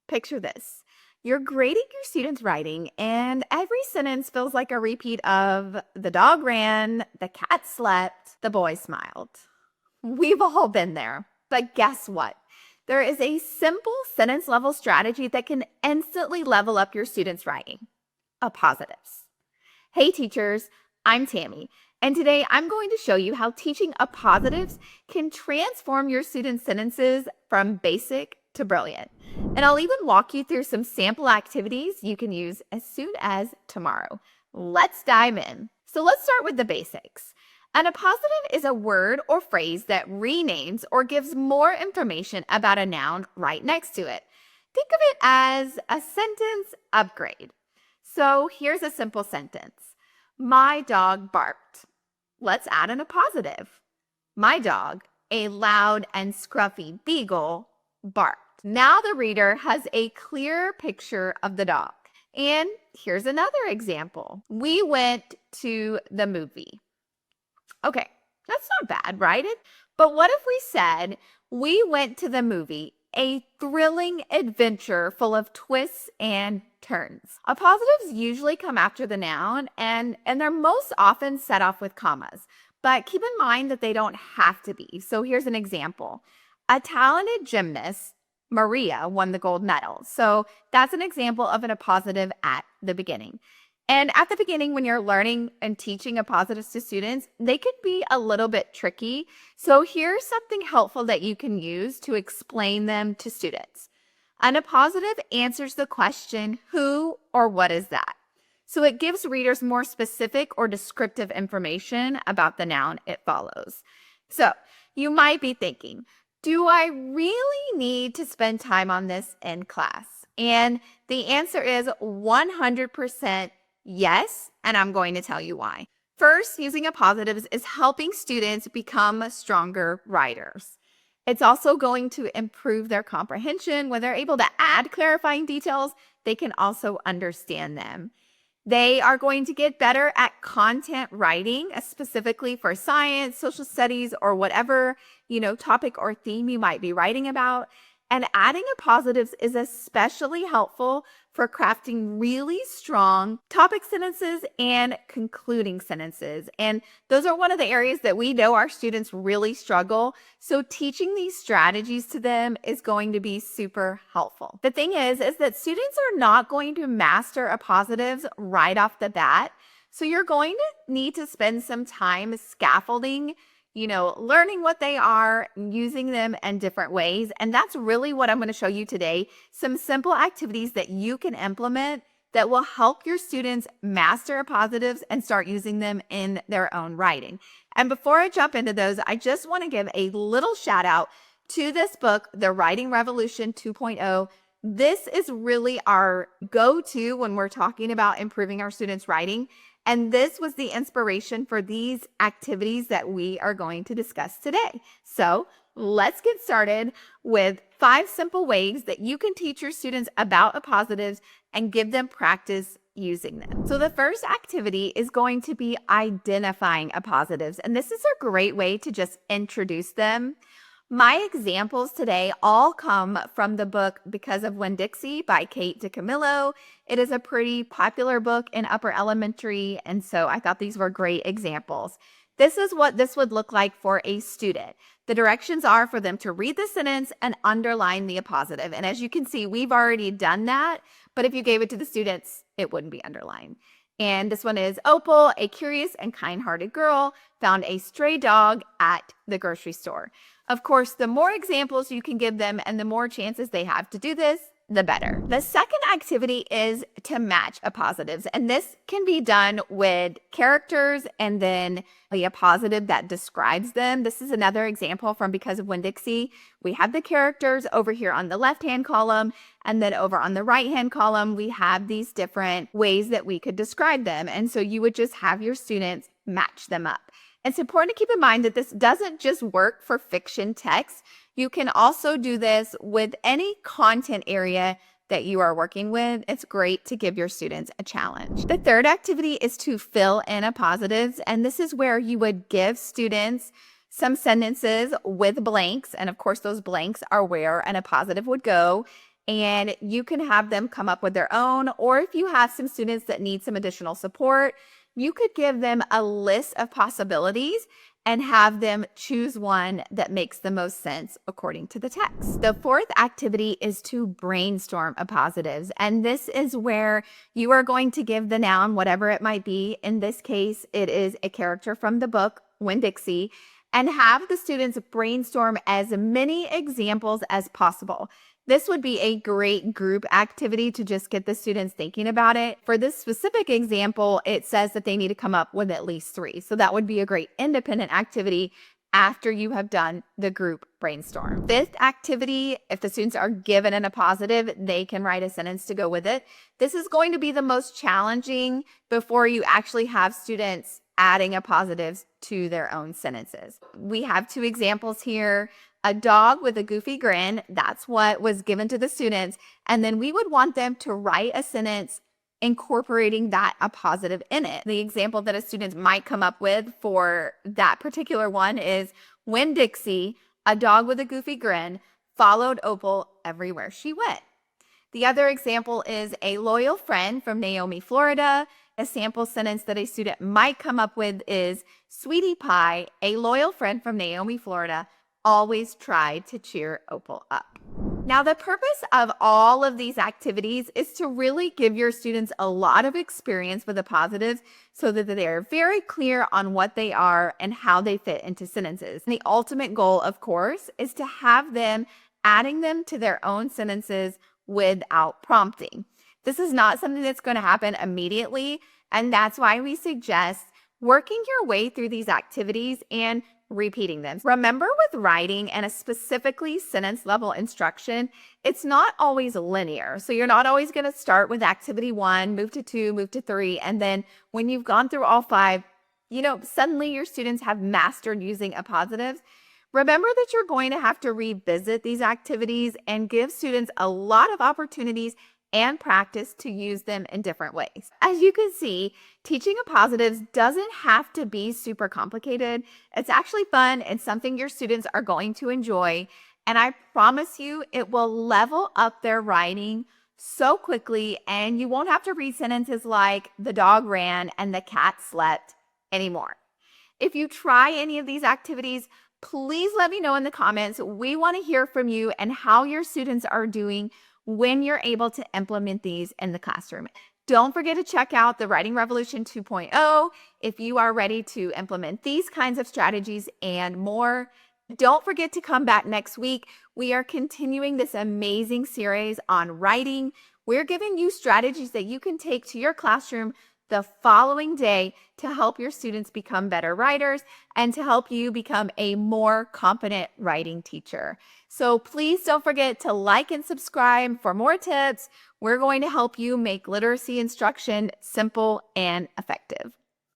Picture this. You're grading your students' writing, and every sentence feels like a repeat of the dog ran, the cat slept, the boy smiled. We've all been there. But guess what? There is a simple sentence level strategy that can instantly level up your students' writing. Appositives. Hey teachers, I'm Tammy, and today I'm going to show you how teaching appositives can transform your students' sentences from basic to brilliant. And I'll even walk you through some sample activities you can use as soon as tomorrow. Let's dive in. So let's start with the basics. An appositive is a word or phrase that renames or gives more information about a noun right next to it. Think of it as a sentence upgrade. So here's a simple sentence. My dog barked. Let's add an appositive. My dog, a loud and scruffy beagle, barked. Now the reader has a clear picture of the dog. And here's another example. We went to the movie. Okay, that's not bad, right? But what if we said we went to the movie, a thrilling adventure full of twists and turns? Appositives usually come after the noun and they're most often set off with commas, but keep in mind that they don't have to be. So here's an example. A talented gymnast, Maria, won the gold medal. So that's an example of an appositive at the beginning. And at the beginning, when you're learning and teaching appositives to students, they could be a little bit tricky. So here's something helpful that you can use to explain them to students. An appositive answers the question, who or what is that? So it gives readers more specific or descriptive information about the noun it follows. So you might be thinking, do I really need to spend time on this in class? And the answer is 100% yes, and I'm going to tell you why. First, using appositives is helping students become stronger writers. It's also going to improve their comprehension. When they're able to add clarifying details, they can also understand them. They are going to get better at content writing, specifically for science, social studies, or whatever, topic or theme you might be writing about. And adding appositives is especially helpful for crafting really strong topic sentences and concluding sentences. And those are one of the areas that we know our students really struggle. So teaching these strategies to them is going to be super helpful. The thing is that students are not going to master appositives right off the bat. So you're going to need to spend some time scaffolding learning what they are, using them in different ways. And that's really what I'm going to show you today. Some simple activities that you can implement that will help your students master appositives and start using them in their own writing. And before I jump into those, I just want to give a little shout out to this book, The Writing Revolution 2.0. This is really our go-to when we're talking about improving our students' writing. And this was the inspiration for these activities that we are going to discuss today. So let's get started with 5 simple ways that you can teach your students about appositives and give them practice using them. So the first activity is going to be identifying appositives. And this is a great way to just introduce them. My examples today all come from the book Because of Winn-Dixie by Kate DiCamillo. It is a pretty popular book in upper elementary, and so I thought these were great examples. This is what this would look like for a student. The directions are for them to read the sentence and underline the appositive. And as you can see, we've already done that, but if you gave it to the students, it wouldn't be underlined. And this one is Opal, a curious and kind-hearted girl, found a stray dog at the grocery store. Of course, the more examples you can give them and the more chances they have to do this, the better. The second activity is to match appositives, and this can be done with characters and then the appositive that describes them. This is another example from Because of Winn-Dixie. We have the characters over here on the left-hand column, and then over on the right-hand column, we have these different ways that we could describe them. And so you would just have your students match them up. It's important to keep in mind that this doesn't just work for fiction text. You can also do this with any content area that you are working with. It's great to give your students a challenge. The third activity is to fill in appositives, and this is where you would give students some sentences with blanks, and of course those blanks are where an appositive would go. and you can have them come up with their own. Or if you have some students that need some additional support, you could give them a list of possibilities and have them choose one that makes the most sense according to the text. The fourth activity is to brainstorm appositives. And this is where you are going to give the noun, whatever it might be. In this case, it is a character from the book, Winn-Dixie, and have the students brainstorm as many examples as possible. This would be a great group activity to just get the students thinking about it. For this specific example, it says that they need to come up with at least 3. So that would be a great independent activity after you have done the group brainstorm. Fifth activity, if the students are given an appositive, they can write a sentence to go with it. This is going to be the most challenging before you actually have students adding appositives to their own sentences. We have 2 examples here. A dog with a goofy grin, that's what was given to the students. And then we would want them to write a sentence incorporating that appositive in it. The example that a student might come up with for that particular one is Winn-Dixie, a dog with a goofy grin, followed Opal everywhere she went. The other example is a loyal friend from Naomi, Florida. A sample sentence that a student might come up with is Sweetie Pie, a loyal friend from Naomi, Florida, always tried to cheer Opal up. Now, the purpose of all of these activities is to really give your students a lot of experience with appositives so that they are very clear on what they are and how they fit into sentences. And the ultimate goal, of course, is to have them adding them to their own sentences without prompting. This is not something that's going to happen immediately, and that's why we suggest working your way through these activities and repeating them. Remember, with writing and a specifically sentence level instruction, it's not always linear. So you're not always going to start with activity 1, move to 2, move to 3, and then when you've gone through all 5, suddenly your students have mastered using appositives. Remember that you're going to have to revisit these activities and give students a lot of opportunities and practice to use them in different ways. As you can see, teaching appositives doesn't have to be super complicated. It's actually fun and something your students are going to enjoy. And I promise you, it will level up their writing so quickly, and you won't have to read sentences like the dog ran and the cat slept anymore. If you try any of these activities, please let me know in the comments. We want to hear from you and how your students are doing when you're able to implement these in the classroom. Don't forget to check out the Writing Revolution 2.0 if you are ready to implement these kinds of strategies and more. Don't forget to come back next week. We are continuing this amazing series on writing. We're giving you strategies that you can take to your classroom the following day to help your students become better writers and to help you become a more confident writing teacher. So please don't forget to like and subscribe for more tips. We're going to help you make literacy instruction simple and effective.